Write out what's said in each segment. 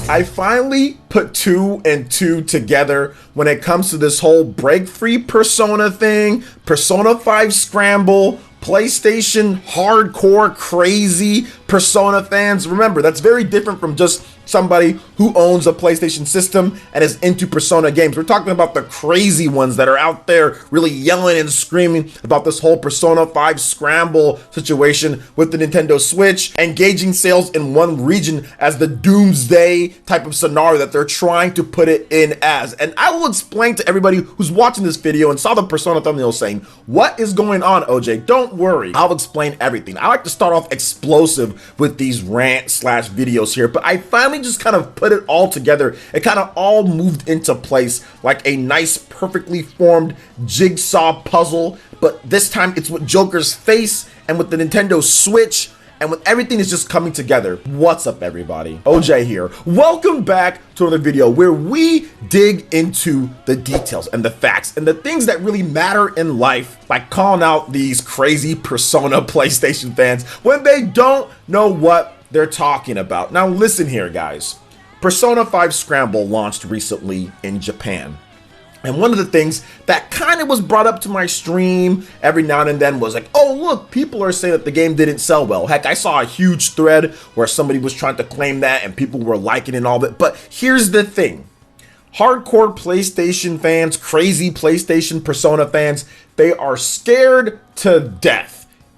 I finally put 2 and 2 together when it comes to this whole break free Persona thing, Persona 5 Scramble, PlayStation hardcore crazy Persona fans. Remember, that's very different from just somebody who owns a PlayStation system and is into Persona games. We're talking about the crazy ones that are out there really yelling and screaming about this whole Persona 5 Scramble situation with the Nintendo Switch, engaging sales in one region as the doomsday type of scenario that they're trying to put it in as. And I will explain to everybody who's watching this video and saw the Persona thumbnail saying, what is going on, OJ? Don't worry, I'll explain everything. I like to start off explosive with these rant/videos here, but I finally just kind of put it all together. It kind of all moved into place like a nice, perfectly formed jigsaw puzzle, but this time it's with Joker's face and with the Nintendo Switch, and with everything is just coming together. What's up, everybody? OJ here. Welcome back to another video where we dig into the details and the facts and the things that really matter in life, like calling out these crazy Persona PlayStation fans when they don't know what they're talking about. Now listen here, guys. Persona 5 Scramble launched recently in Japan. And one of the things that kind of was brought up to my stream every now and then was like, oh, look, people are saying that the game didn't sell well. Heck, I saw a huge thread where somebody was trying to claim that and people were liking it and all that. But here's the thing. Hardcore PlayStation fans, crazy PlayStation Persona fans, they are scared to death.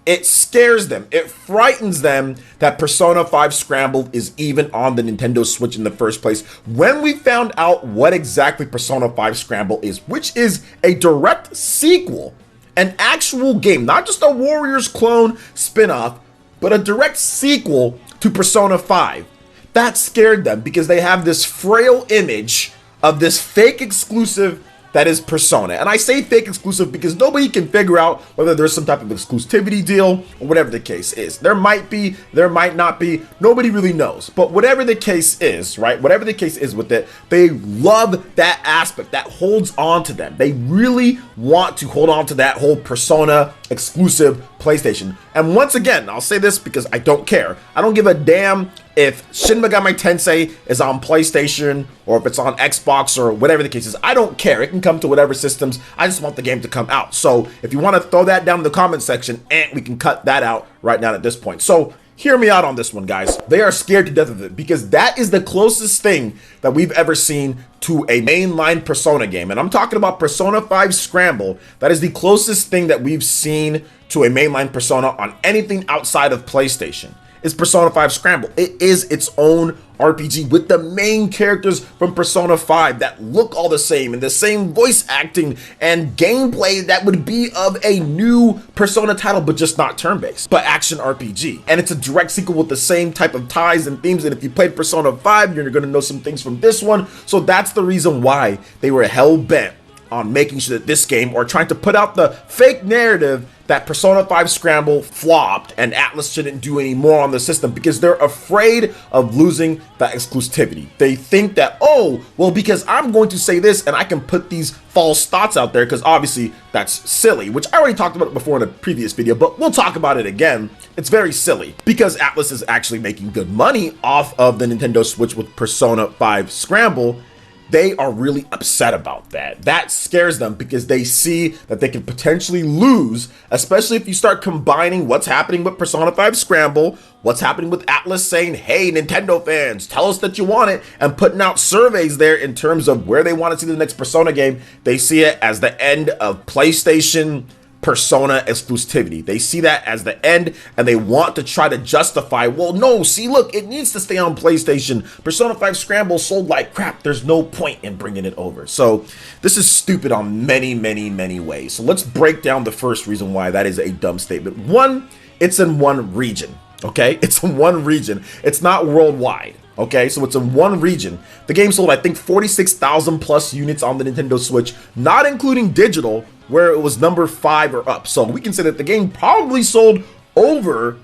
It scares them. It frightens them that Persona 5 Scramble is even on the Nintendo Switch in the first place. When we found out what exactly Persona 5 Scramble is, which is a direct sequel, an actual game, not just a Warriors clone spin-off, but a direct sequel to Persona 5, that scared them because they have this frail image of this fake exclusive that is Persona. And I say fake exclusive because nobody can figure out whether there's some type of exclusivity deal or whatever the case is. There might be, there might not be, nobody really knows. But whatever the case is, right, whatever the case is with it, they love that aspect that holds on to them. They really want to hold on to that whole Persona exclusive PlayStation. And once again, I'll say this because I don't care. I don't give a damn if Shin Megami Tensei is on PlayStation or if it's on Xbox or whatever the case is. I don't care. It can come to whatever systems. I just want the game to come out. So if you want to throw that down in the comment section, and we can cut that out right now at this point. So hear me out on this one, guys. They are scared to death of it because that is the closest thing that we've ever seen to a mainline Persona game. And I'm talking about Persona 5 Scramble. That is the closest thing that we've seen to a mainline Persona on anything outside of PlayStation. Is Persona 5 Scramble. It is its own RPG with the main characters from Persona 5 that look all the same and the same voice acting and gameplay that would be of a new Persona title, but just not turn-based, but action RPG. And it's a direct sequel with the same type of ties and themes. And if you played Persona 5, you're gonna know some things from this one. So that's the reason why they were hell-bent on making sure that this game, or trying to put out the fake narrative that Persona 5 Scramble flopped and Atlus shouldn't do any more on the system because they're afraid of losing that exclusivity. They think that, oh, well, because I'm going to say this and I can put these false thoughts out there, because obviously that's silly, which I already talked about before in a previous video, but we'll talk about it again. It's very silly because Atlus is actually making good money off of the Nintendo Switch with Persona 5 Scramble. They are really upset about that. That scares them because they see that they can potentially lose, especially if you start combining what's happening with Persona 5 Scramble, what's happening with Atlus saying, hey, Nintendo fans, tell us that you want it, and putting out surveys there in terms of where they want to see the next Persona game. They see it as the end of PlayStation Persona exclusivity. They see that as the end, and they want to try to justify, well, no, see, look, it needs to stay on PlayStation. Persona 5 Scramble sold like crap. There's no point in bringing it over. So this is stupid on many, many, many ways. So let's break down the first reason why that is a dumb statement. One, it's in one region, okay? It's in one region. It's not worldwide. Okay, so it's in one region. The game sold, I think, 46,000 plus units on the Nintendo Switch, not including digital, where it was number 5 or up. So we can say that the game probably sold over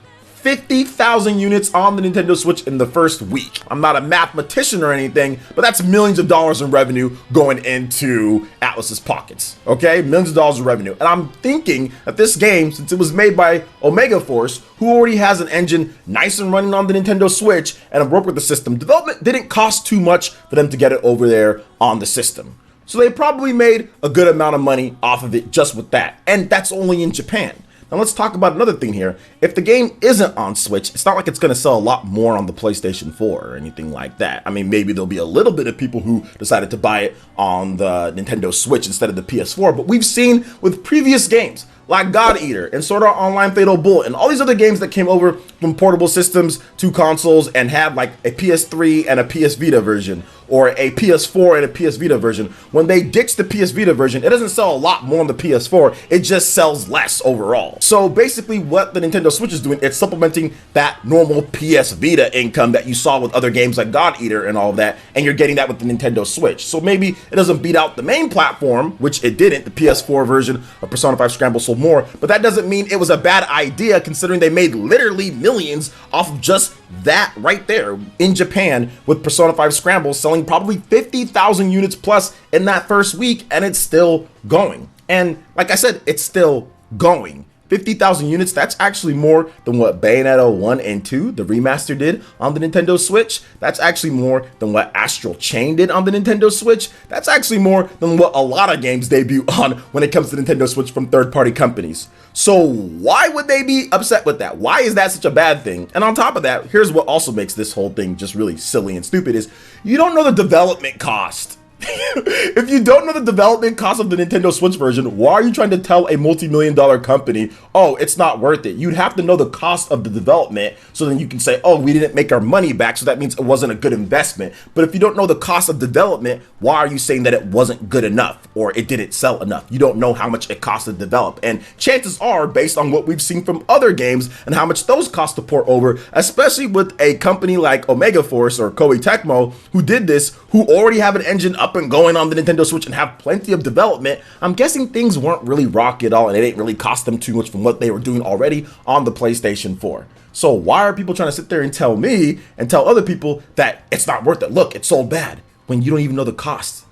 50,000 units on the Nintendo Switch in the first week. I'm not a mathematician or anything, but that's millions of dollars in revenue going into Atlus's pockets, okay? Millions of dollars in revenue. And I'm thinking that this game, since it was made by Omega Force, who already has an engine nice and running on the Nintendo Switch and worked with the system, development didn't cost too much for them to get it over there on the system. So they probably made a good amount of money off of it just with that. And that's only in Japan. Now let's talk about another thing here. If the game isn't on Switch, it's not like it's going to sell a lot more on the PlayStation 4 or anything like that. I mean, maybe there'll be a little bit of people who decided to buy it on the Nintendo Switch instead of the PS4, but we've seen with previous games like God Eater and Sword Art Online Fatal Bullet and all these other games that came over from portable systems to consoles and had like a PS3 and a PS Vita version, or a PS4 and a PS Vita version. When they ditch the PS Vita version, it doesn't sell a lot more on the PS4, it just sells less overall. So basically what the Nintendo Switch is doing, it's supplementing that normal PS Vita income that you saw with other games like God Eater and all of that, and you're getting that with the Nintendo Switch. So maybe it doesn't beat out the main platform, which it didn't. The PS4 version of Persona 5 Scramble sold more, but that doesn't mean it was a bad idea considering they made literally millions off of just that right there in Japan with Persona 5 Scramble selling probably 50,000 units plus in that first week, and it's still going. And like I said, it's still going. 50,000 units, that's actually more than what Bayonetta 1 and 2, the remaster, did on the Nintendo Switch. That's actually more than what Astral Chain did on the Nintendo Switch. That's actually more than what a lot of games debut on when it comes to Nintendo Switch from third-party companies. So why would they be upset with that? Why is that such a bad thing? And on top of that, here's what also makes this whole thing just really silly and stupid is you don't know the development cost. If you don't know the development cost of the Nintendo Switch version, why are you trying to tell a multi-million-dollar company, oh, it's not worth it? You'd have to know the cost of the development so then you can say, oh, we didn't make our money back, so that means it wasn't a good investment. But if you don't know the cost of development, why are you saying that it wasn't good enough or it didn't sell enough? You don't know how much it cost to develop. And chances are, based on what we've seen from other games and how much those cost to port over, especially with a company like Omega Force or Koei Tecmo, who did this, who already have an engine up and going on the Nintendo Switch and have plenty of development, I'm guessing things weren't really rocky at all and it didn't really cost them too much from what they were doing already on the PlayStation 4. So why are people trying to sit there and tell me and tell other people that it's not worth it? Look, it sold bad, when you don't even know the cost.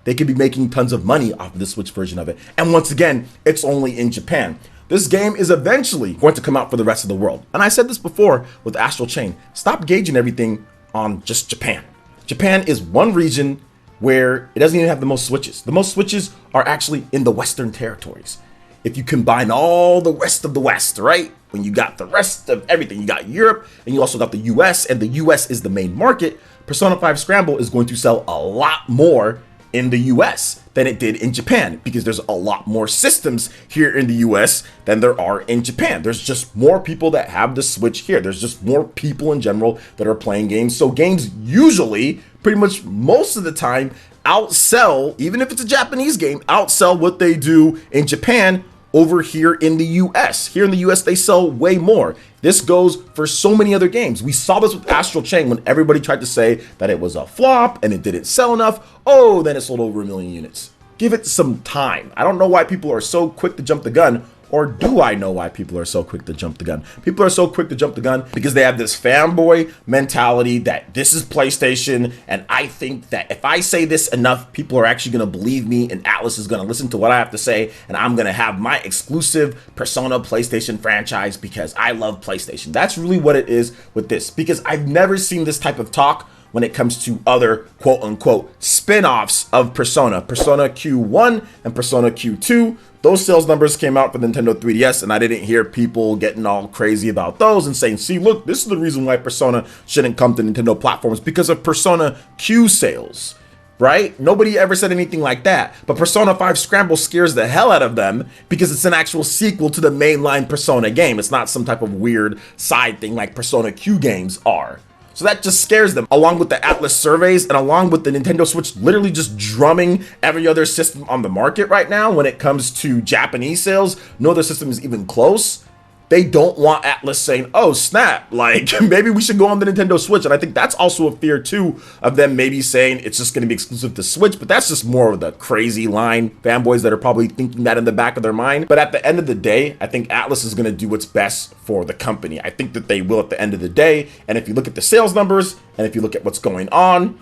They could be making tons of money off of the Switch version of it. And once again, it's only in Japan. This game is eventually going to come out for the rest of the world. And I said this before with Astral Chain, stop gauging everything on just Japan. Japan is one region where it doesn't even have the most Switches. The most Switches are actually in the Western territories. If you combine all the rest of the West, right? When you got the rest of everything, you got Europe and you also got the US, and the US is the main market, Persona 5 Scramble is going to sell a lot more in the US than it did in Japan because there's a lot more systems here in the US than there are in Japan. There's just more people that have the Switch here. There's just more people in general that are playing games. So games usually, pretty much most of the time, outsell, even if it's a Japanese game, outsell what they do in Japan over here in the US. Here in the US, they sell way more. This goes for so many other games. We saw this with Astral Chain when everybody tried to say that it was a flop and it didn't sell enough. Oh, then it sold over 1 million units. Give it some time. I don't know why people are so quick to jump the gun. Or do I know why people are so quick to jump the gun? People are so quick to jump the gun because they have this fanboy mentality that this is PlayStation, and I think that if I say this enough, people are actually going to believe me, and Atlus is going to listen to what I have to say, and I'm going to have my exclusive Persona PlayStation franchise because I love PlayStation. That's really what it is with this, because I've never seen this type of talk when it comes to other quote-unquote spin-offs of Persona. Persona Q1 and Persona Q2. Those sales numbers came out for Nintendo 3DS, and I didn't hear people getting all crazy about those and saying, see, look, this is the reason why Persona shouldn't come to Nintendo platforms, because of Persona Q sales, right? Nobody ever said anything like that. But Persona 5 Scramble scares the hell out of them because it's an actual sequel to the mainline Persona game. It's not some type of weird side thing like Persona Q games are. So that just scares them, along with the Atlus surveys and along with the Nintendo Switch literally just drumming every other system on the market right now when it comes to Japanese sales. No other system is even close. they don't want Atlas saying, oh snap, like maybe we should go on the Nintendo Switch. And I think that's also a fear too of them maybe saying it's just going to be exclusive to Switch, but that's just more of the crazy line fanboys that are probably thinking that in the back of their mind. But at the end of the day, I think Atlas is going to do what's best for the company. I think that they will at the end of the day. And if you look at the sales numbers and if you look at what's going on,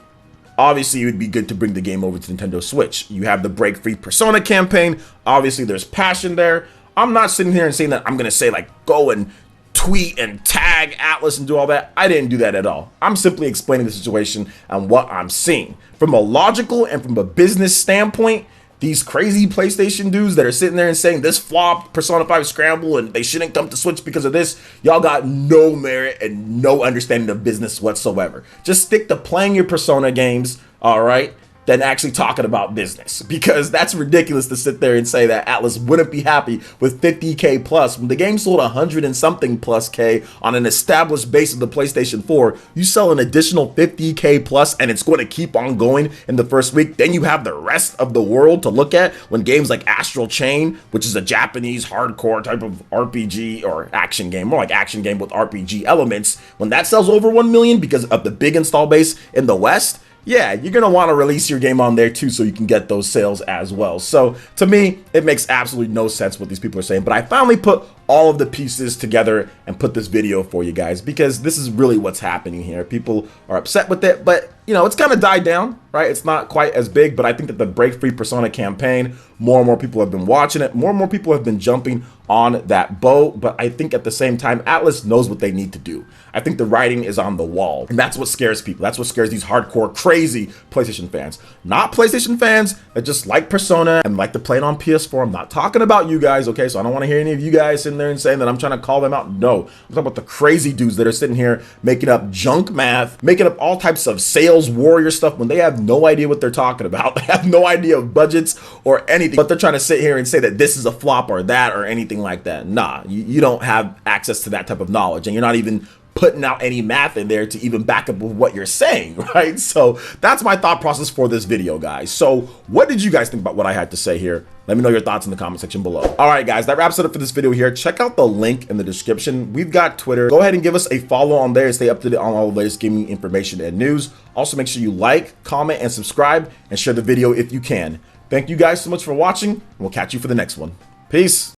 obviously, it would be good to bring the game over to Nintendo Switch. You have the Break Free Persona campaign. Obviously, there's passion there. I'm not sitting here and saying that I'm going to say, like, go and tweet and tag Atlas and do all that. I didn't do that at all. I'm simply explaining the situation and what I'm seeing. From a logical and from a business standpoint, these crazy PlayStation dudes that are sitting there and saying this flopped Persona 5 Scramble and they shouldn't come to Switch because of this, y'all got no merit and no understanding of business whatsoever. Just stick to playing your Persona games, all right, than actually talking about business, because that's ridiculous to sit there and say that Atlas wouldn't be happy with 50K plus when the game sold 100 and something plus K on an established base of the PlayStation 4. You sell an additional 50K plus and it's going to keep on going in the first week. Then you have the rest of the world to look at when games like Astral Chain, which is a Japanese hardcore type of RPG or action game, more like action game with RPG elements, when that sells over 1 million because of the big install base in the West, yeah, you're going to want to release your game on there too so you can get those sales as well. So to me, it makes absolutely no sense what these people are saying. But I finally put all of the pieces together and put this video for you guys because this is really what's happening here. People are upset with it, but you know, it's kind of died down, right? It's not quite as big, but I think that the Break Free Persona campaign, more and more people have been watching it. More and more people have been jumping on that boat. But I think at the same time, Atlas knows what they need to do. I think the writing is on the wall. And that's what scares people. That's what scares these hardcore, crazy PlayStation fans. Not PlayStation fans that just like Persona and like to play it on PS4. I'm not talking about you guys, okay? So I don't want to hear any of you guys sitting there and saying that I'm trying to call them out. No, I'm talking about the crazy dudes that are sitting here making up junk math, making up all types of sales warrior stuff when they have no idea what they're talking about. They have no idea of budgets or anything, but they're trying to sit here and say that this is a flop or that or anything like that. Nah, you don't have access to that type of knowledge, and you're not even putting out any math in there to even back up with what you're saying, right? So that's my thought process for this video, guys. So what did you guys think about what I had to say here? Let me know your thoughts in the comment section below. All right, guys, that wraps it up for this video here. Check out the link in the description. We've got Twitter. Go ahead and give us a follow on there and stay up to date on all the latest gaming information and news. Also, make sure you like, comment, and subscribe, and share the video if you can. Thank you guys so much for watching, and we'll catch you for the next one. Peace.